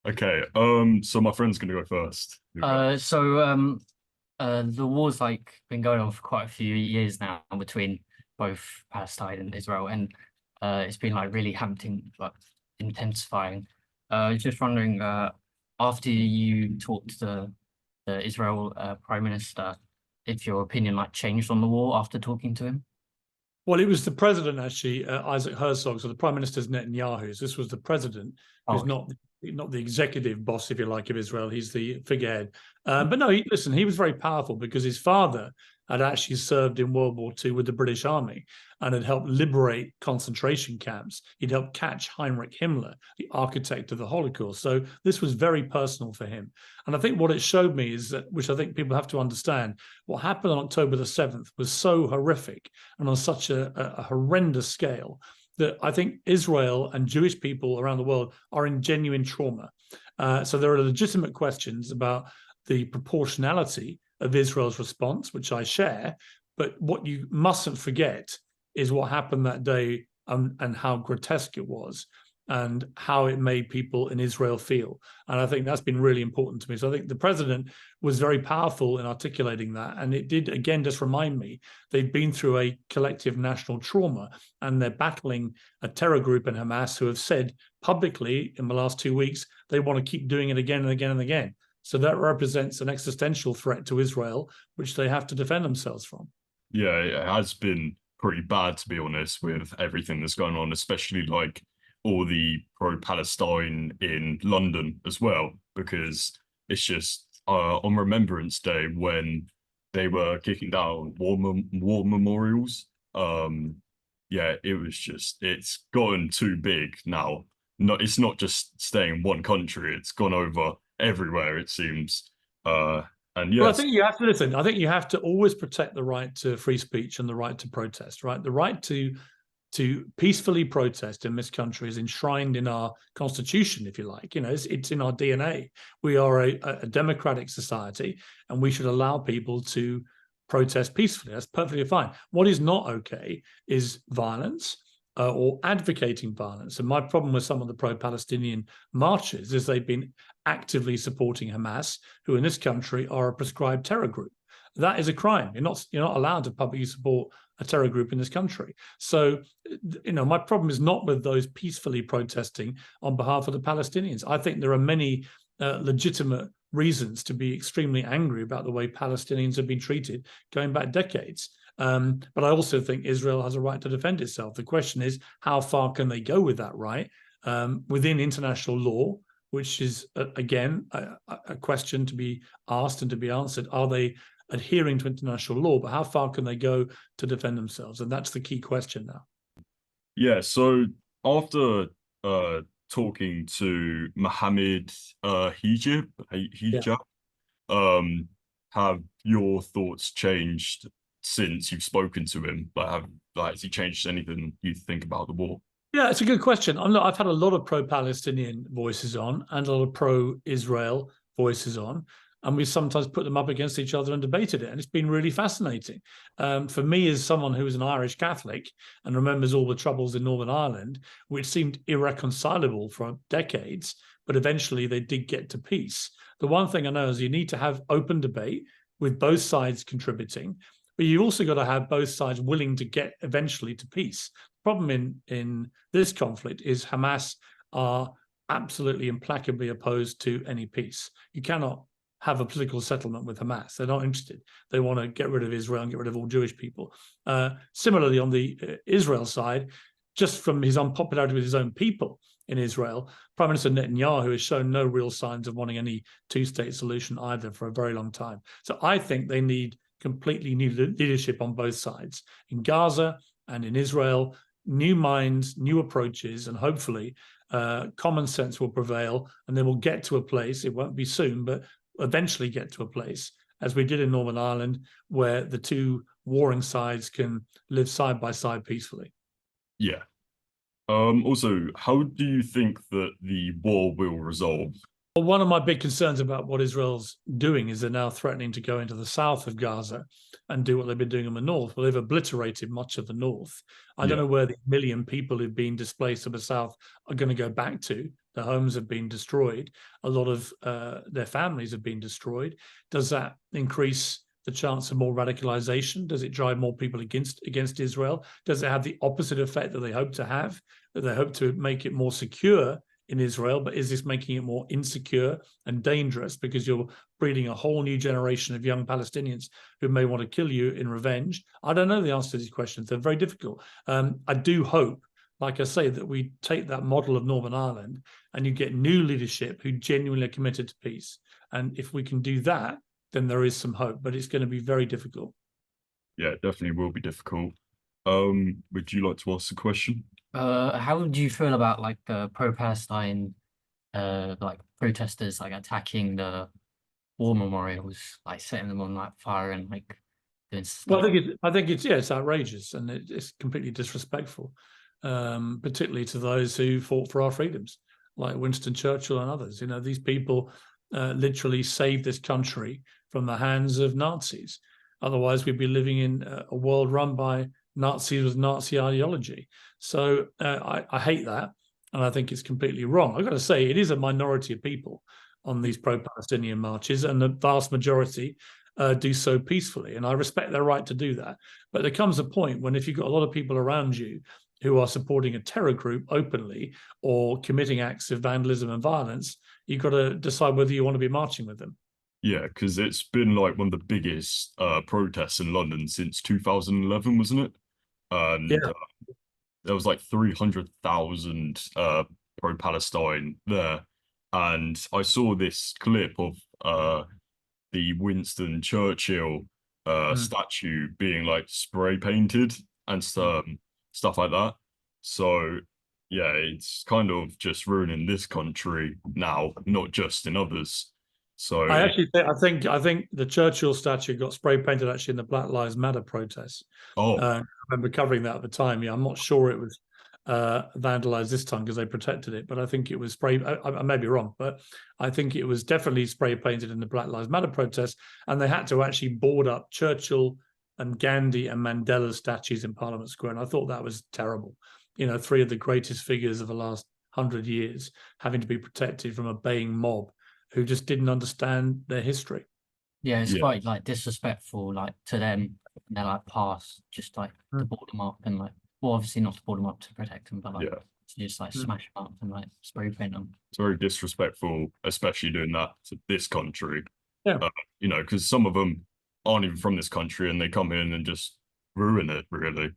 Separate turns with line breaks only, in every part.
Okay. So my friend's gonna go first. You go.
Uh, so um, the war's been going on for quite a few years now between both Palestine and Israel, and it's been really intensifying. I was just wondering, after you talked to the Israel Prime Minister, if your opinion changed on the war after talking to him.
Well, it was the president actually, Isaac Herzog. So the prime minister's Netanyahu's. This was the president,
Oh,
who's not the executive boss, if you like, of Israel. He's the figurehead. But no, listen, he was very powerful because his father had actually served in World War II with the British Army and had helped liberate concentration camps. He'd helped catch Heinrich Himmler, the architect of the Holocaust. So this was very personal for him. And I think what it showed me is that, which I think people have to understand, what happened on October the 7th was so horrific and on such a horrendous scale that I think Israel and Jewish people around the world are in genuine trauma. So there are legitimate questions about the proportionality of Israel's response, which I share. But what you mustn't forget is what happened that day, and how grotesque it was and how it made people in Israel feel. And I think that's been really important to me. So I think the president was very powerful in articulating that. And it did, again, just remind me they've been through a collective national trauma, and they're battling a terror group in Hamas who have said publicly in the last 2 weeks they want to keep doing it again and again and again. So that represents an existential threat to Israel, which they have to defend themselves from.
Yeah, it has been pretty bad, to be honest, with everything that's going on, especially all the pro-Palestine in London as well, because it's just on Remembrance Day when they were kicking down war memorials. Yeah, it's gotten too big now. No, it's not just staying in one country; it's gone over everywhere, it seems. And
Well, I
yes,
think you have to listen. I think you have to always protect the right to free speech and the right to protest, right? The right to peacefully protest in this country is enshrined in our constitution, if you like. It's in our DNA. We are a democratic society, and we should allow people to protest peacefully. That's perfectly fine. What is not okay is violence, or advocating violence. And my problem with some of the pro-Palestinian marches is they've been actively supporting Hamas, who in this country are a prescribed terror group. That is a crime. You're not allowed to publicly support a terror group in this country. So, my problem is not with those peacefully protesting on behalf of the Palestinians. I think there are many legitimate reasons to be extremely angry about the way Palestinians have been treated going back decades. But I also think Israel has a right to defend itself. The question is, how far can they go with that right within international law, which is, again, a question to be asked and to be answered. Are they adhering to international law? But how far can they go to defend themselves? And that's the key question now.
yeah. So after talking to Mohammed
Yeah.
Hijab, um, have your thoughts changed since you've spoken to him? Has he changed anything you think about the war?
Yeah, it's a good question. I've had a lot of pro-Palestinian voices on and a lot of pro-Israel voices on, and we sometimes put them up against each other and debated it, and it's been really fascinating. For me, as someone who is an Irish Catholic and remembers all the troubles in Northern Ireland, which seemed irreconcilable for decades, but eventually they did get to peace. The one thing I know is you need to have open debate with both sides contributing, but you also got to have both sides willing to get eventually to peace. The problem in this conflict is Hamas are absolutely implacably opposed to any peace. You cannot have a political settlement with Hamas. They're not interested. They want to get rid of Israel and get rid of all Jewish people. Similarly, on the Israel side, just from his unpopularity with his own people in Israel, Prime Minister Netanyahu has shown no real signs of wanting any two-state solution either for a very long time. So I think they need completely new leadership on both sides, in Gaza and in Israel. New minds, new approaches, and hopefully common sense will prevail, and they will get to a place, it won't be soon, but eventually get to a place, as we did in Northern Ireland, where the two warring sides can live side by side peacefully.
Yeah. Also, how do you think that the war will resolve?
Well, one of my big concerns about what Israel's doing is they're now threatening to go into the south of Gaza and do what they've been doing in the north. Well, they've obliterated much of the north. I don't know where the million people who've been displaced to the south are going to go back to. Their homes have been destroyed. A lot of their families have been destroyed. Does that increase the chance of more radicalization? Does it drive more people against Israel? Does it have the opposite effect that they hope to have, that they hope to make it more secure in Israel? But is this making it more insecure and dangerous because you're breeding a whole new generation of young Palestinians who may want to kill you in revenge? I don't know the answer to these questions. They're very difficult. I do hope, like I say, that we take that model of Northern Ireland and you get new leadership who genuinely are committed to peace. And if we can do that, then there is some hope, but it's going to be very difficult.
Yeah, it definitely will be difficult. Would you like to ask a question?
How do you feel about like the pro-Palestine like protesters like attacking the war memorials, like setting them on like fire and like doing
Well,
stuff?
I think it's it's outrageous and it's completely disrespectful, particularly to those who fought for our freedoms, like Winston Churchill and others. You know, these people literally saved this country from the hands of Nazis. Otherwise, we'd be living in a world run by Nazis with Nazi ideology. So I hate that, and I think it's completely wrong. I've got to say, it is a minority of people on these pro-Palestinian marches, and the vast majority do so peacefully, and I respect their right to do that. But there comes a point when if you've got a lot of people around you who are supporting a terror group openly or committing acts of vandalism and violence, you've got to decide whether you want to be marching with them.
Yeah, because it's been like one of the biggest protests in London since 2011, wasn't it? And
Yeah.
there was like 300,000 pro-Palestine there. And I saw this clip of the Winston Churchill statue being like spray painted and stuff like that. So yeah, it's kind of just ruining this country now, not just in others. So
I actually I think the Churchill statue got spray painted actually in the Black Lives Matter protests.
oh
I remember covering that at the time. Yeah, I'm not sure it was vandalized this time because they protected it, but I think it was spray. I may be wrong, but I think it was definitely spray painted in the Black Lives Matter protests, and they had to actually board up Churchill and Gandhi and Mandela's statues in Parliament Square, and I thought that was terrible. You know, three of the greatest figures of the last 100 years having to be protected from a baying mob who just didn't understand their history.
Yeah, it's
yeah,
quite like disrespectful, like to them, and they're like past, just like to board them up and like, well, obviously not to board them up to protect them, but like
yeah.
to just like smash them up and like spray paint them.
It's very disrespectful, especially doing that to this country.
Yeah.
You know, because some of them aren't even from this country and they come in and just ruin it, really.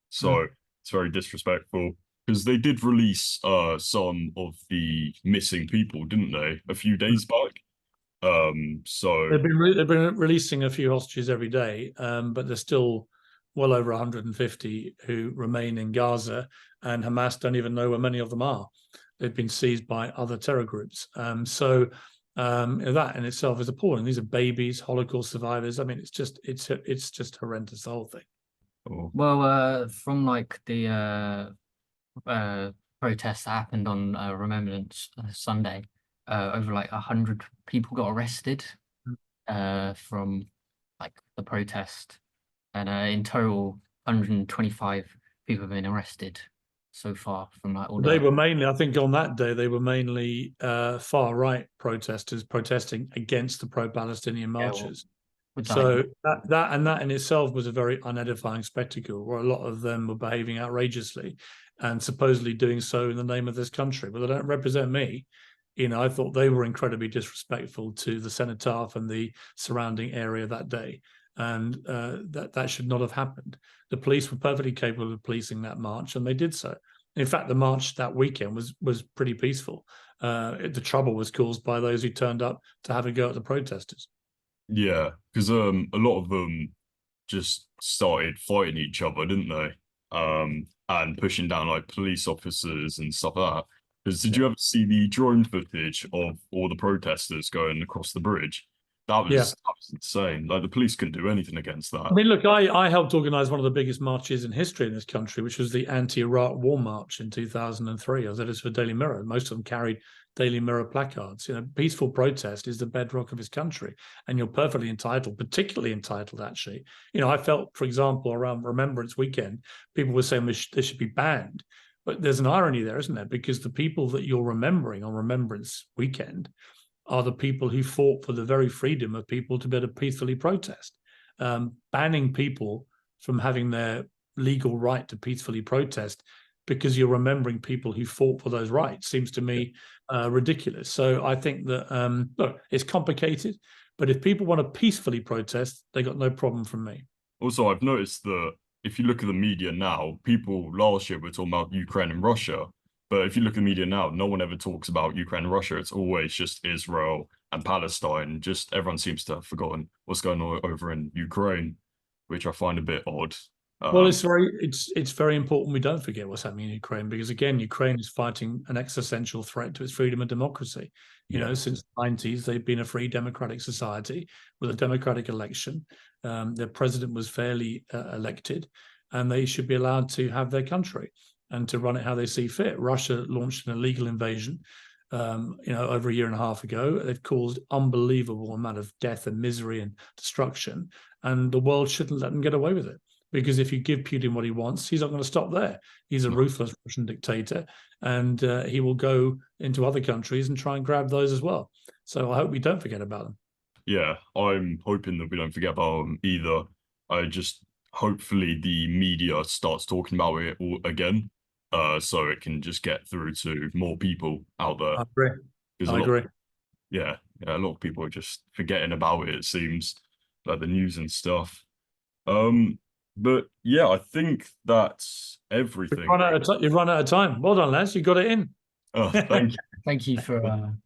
So it's very disrespectful because they did release some of the missing people, didn't they, a few days back? So
they've been releasing a few hostages every day, but there's still well over 150 who remain in Gaza, and Hamas don't even know where many of them are. They've been seized by other terror groups. So that in itself is appalling. These are babies, Holocaust survivors. I mean, it's just horrendous, the whole thing.
oh,
Well, from like the protests that happened on Remembrance Sunday, over like 100 people got arrested from like the protest, and in total 125 people have been arrested so far from like all
They
the...
were mainly, I think, on that day they were mainly far right protesters protesting against the pro-Palestinian marches.
with
So that in itself was a very unedifying spectacle, where a lot of them were behaving outrageously and supposedly doing so in the name of this country, but they don't represent me. You know, I thought they were incredibly disrespectful to the cenotaph and the surrounding area that day, and that should not have happened. The police were perfectly capable of policing that march, and they did so. In fact, the march that weekend was pretty peaceful. The trouble was caused by those who turned up to have a go at the protesters.
yeah, because a lot of them just started fighting each other, didn't they? And pushing down like police officers and stuff like that. Because did you ever see the drone footage of all the protesters going across the bridge? That was insane. Like the police couldn't do anything against that.
I mean, look, I helped organise one of the biggest marches in history in this country, which was the anti-Iraq War March in 2003. I was editors for Daily Mirror. Most of them carried Daily Mirror placards. You know, peaceful protest is the bedrock of this country, and you're perfectly entitled, particularly entitled, actually. You know, I felt, for example, around Remembrance Weekend, people were saying this should be banned. But there's an irony there, isn't there? Because the people that you're remembering on Remembrance Weekend are the people who fought for the very freedom of people to be able to peacefully protest. Banning people from having their legal right to peacefully protest because you're remembering people who fought for those rights seems to me ridiculous. So I think that, look, it's complicated, but if people want to peacefully protest, they got no problem from me.
Also, I've noticed that if you look at the media now, people last year were talking about Ukraine and Russia. But if you look at the media now, no one ever talks about Ukraine and Russia. It's always just Israel and Palestine. Just everyone seems to have forgotten what's going on over in Ukraine, which I find a bit odd.
Well, it's very important we don't forget what's happening in Ukraine, because again, Ukraine is fighting an existential threat to its freedom and democracy. You know, since the 90s, they've been a free democratic society with a democratic election. Their president was fairly elected, and they should be allowed to have their country and to run it how they see fit. Russia launched an illegal invasion, over a year and a half ago. They've caused unbelievable amount of death and misery and destruction, and the world shouldn't let them get away with it. Because if you give Putin what he wants, he's not going to stop there. He's a ruthless Russian dictator, and he will go into other countries and try and grab those as well. So I hope we don't forget about them.
Yeah, I'm hoping that we don't forget about them either. Hopefully the media starts talking about it all again, so it can just get through to more people out there.
I agree. I agree.
Yeah, a lot of people are just forgetting about it, it seems, like the news and stuff. But yeah, I think that's everything.
You've run out of time. Well done, lads. You got it in.
Oh, thank you.
Thank you for.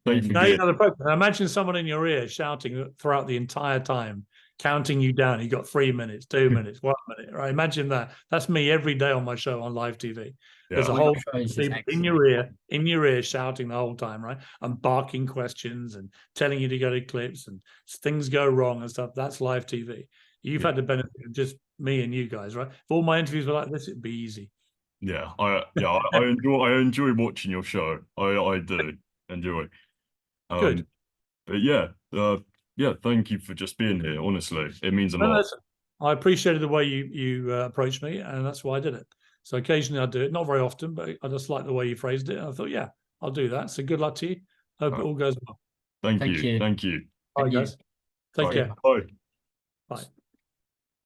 Thank you.
Now you know the program. Imagine someone in your ear shouting throughout the entire time, counting you down. You got 3 minutes, 2 minutes, 1 minute. Right? Imagine that. That's me every day on my show on live TV. There's a whole people in your ear, shouting the whole time, right? And barking questions and telling you to go to clips, and things go wrong and stuff. That's live TV. You've had the benefit of just me and you guys, right? If all my interviews were like this, it'd be easy.
Yeah, I enjoy watching your show. I do enjoy.
Good.
But yeah, thank you for just being here. Honestly, it means a lot.
I appreciated the way you approached me, and that's why I did it. So occasionally I do it, not very often, but I just like the way you phrased it. And I thought, yeah, I'll do that. So good luck to you. Hope it all goes well.
Thank you. Thank you.
Bye, guys. Take care.
Bye.
Bye.